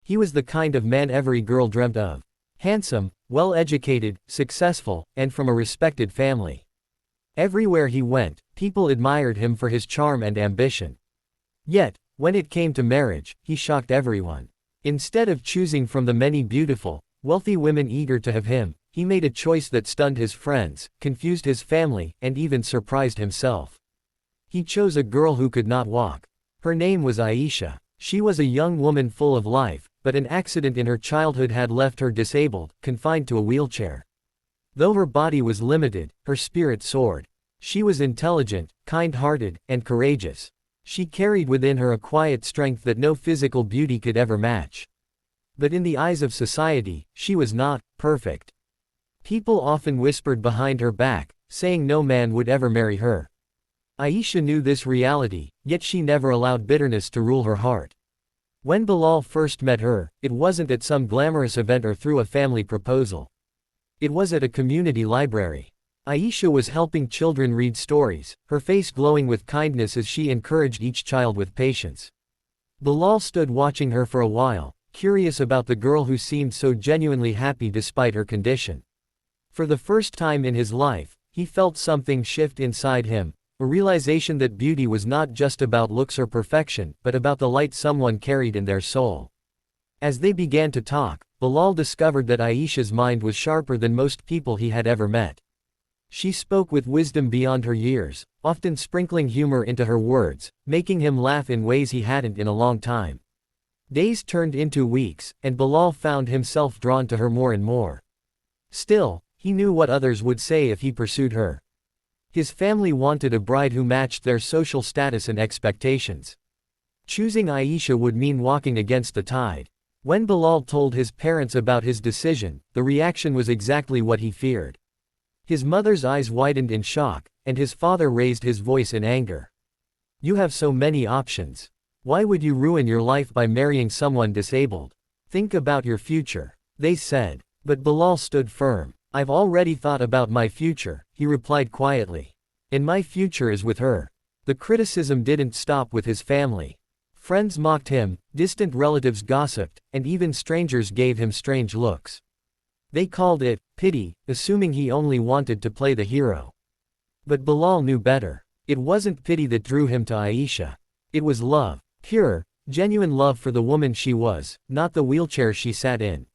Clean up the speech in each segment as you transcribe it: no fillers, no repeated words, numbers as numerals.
He was the kind of man every girl dreamt of. Handsome, well-educated, successful, and from a respected family. Everywhere he went, people admired him for his charm and ambition. Yet, when it came to marriage, he shocked everyone. Instead of choosing from the many beautiful, wealthy women eager to have him, he made a choice that stunned his friends, confused his family, and even surprised himself. He chose a girl who could not walk. Her name was Aisha. She was a young woman full of life, but an accident in her childhood had left her disabled, confined to a wheelchair. Though her body was limited, her spirit soared. She was intelligent, kind-hearted, and courageous. She carried within her a quiet strength that no physical beauty could ever match. But in the eyes of society, she was not perfect. People often whispered behind her back, saying no man would ever marry her. Aisha knew this reality, yet she never allowed bitterness to rule her heart. When Bilal first met her, it wasn't at some glamorous event or through a family proposal. It was at a community library. Aisha was helping children read stories, her face glowing with kindness as she encouraged each child with patience. Bilal stood watching her for a while, curious about the girl who seemed so genuinely happy despite her condition. For the first time in his life, he felt something shift inside him, a realization that beauty was not just about looks or perfection, but about the light someone carried in their soul. As they began to talk, Bilal discovered that Aisha's mind was sharper than most people he had ever met. She spoke with wisdom beyond her years, often sprinkling humor into her words, making him laugh in ways he hadn't in a long time. Days turned into weeks, and Bilal found himself drawn to her more and more. Still, he knew what others would say if he pursued her. His family wanted a bride who matched their social status and expectations. Choosing Aisha would mean walking against the tide. When Bilal told his parents about his decision, the reaction was exactly what he feared. His mother's eyes widened in shock, and his father raised his voice in anger. "You have so many options. Why would you ruin your life by marrying someone disabled? Think about your future," they said. But Bilal stood firm. "I've already thought about my future," he replied quietly. "And my future is with her." The criticism didn't stop with his family. Friends mocked him, distant relatives gossiped, and even strangers gave him strange looks. They called it pity, assuming he only wanted to play the hero. But Bilal knew better. It wasn't pity that drew him to Aisha. It was love. Pure, genuine love for the woman she was, not the wheelchair she sat in.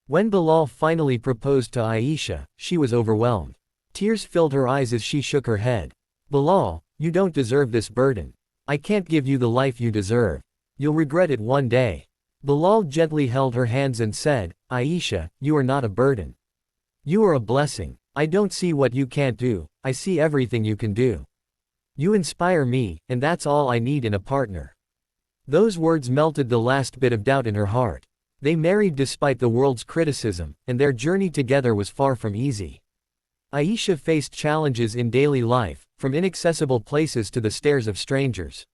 When Bilal finally proposed to Aisha, she was overwhelmed. Tears filled her eyes as she shook her head. "Bilal, you don't deserve this burden. I can't give you the life you deserve. You'll regret it one day." Bilal gently held her hands and said, "Aisha, you are not a burden. You are a blessing. I don't see what you can't do, I see everything you can do. You inspire me, and that's all I need in a partner." Those words melted the last bit of doubt in her heart. They married despite the world's criticism, and their journey together was far from easy. Aisha faced challenges in daily life, from inaccessible places to the stares of strangers.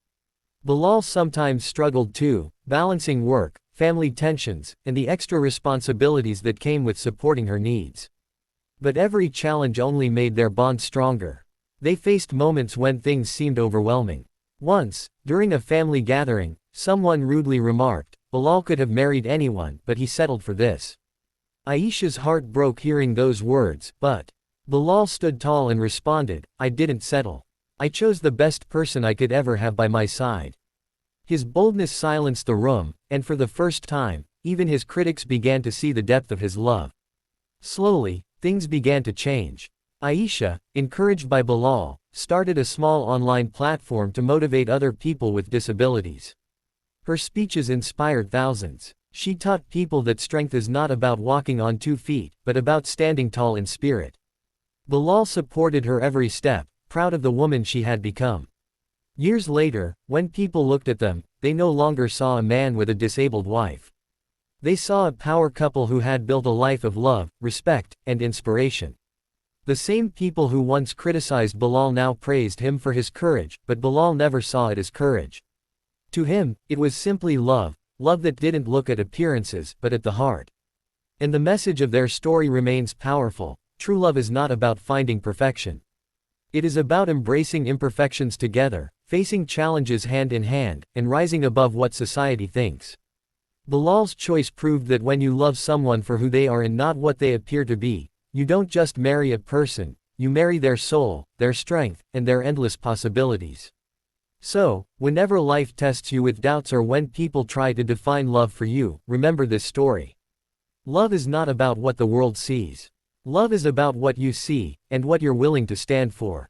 Bilal sometimes struggled too, balancing work, family tensions, and the extra responsibilities that came with supporting her needs. But every challenge only made their bond stronger. They faced moments when things seemed overwhelming. Once, during a family gathering, someone rudely remarked, "Bilal could have married anyone, but he settled for this." Aisha's heart broke hearing those words, but Bilal stood tall and responded, "I didn't settle. I chose the best person I could ever have by my side." His boldness silenced the room, and for the first time, even his critics began to see the depth of his love. Slowly, things began to change. Aisha, encouraged by Bilal, started a small online platform to motivate other people with disabilities. Her speeches inspired thousands. She taught people that strength is not about walking on 2 feet, but about standing tall in spirit. Bilal supported her every step, proud of the woman she had become. Years later, when people looked at them, they no longer saw a man with a disabled wife. They saw a power couple who had built a life of love, respect, and inspiration. The same people who once criticized Bilal now praised him for his courage, but Bilal never saw it as courage. To him, it was simply love, love that didn't look at appearances, but at the heart. And the message of their story remains powerful. True love is not about finding perfection. It is about embracing imperfections together, facing challenges hand in hand, and rising above what society thinks. Bilal's choice proved that when you love someone for who they are and not what they appear to be, you don't just marry a person, you marry their soul, their strength, and their endless possibilities. So, whenever life tests you with doubts or when people try to define love for you, remember this story. Love is not about what the world sees. Love is about what you see, and what you're willing to stand for.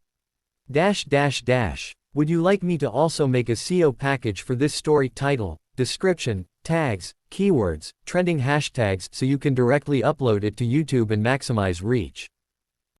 Would you like me to also make a SEO package for this story? Title, description, tags, keywords, trending hashtags so you can directly upload it to YouTube and maximize reach.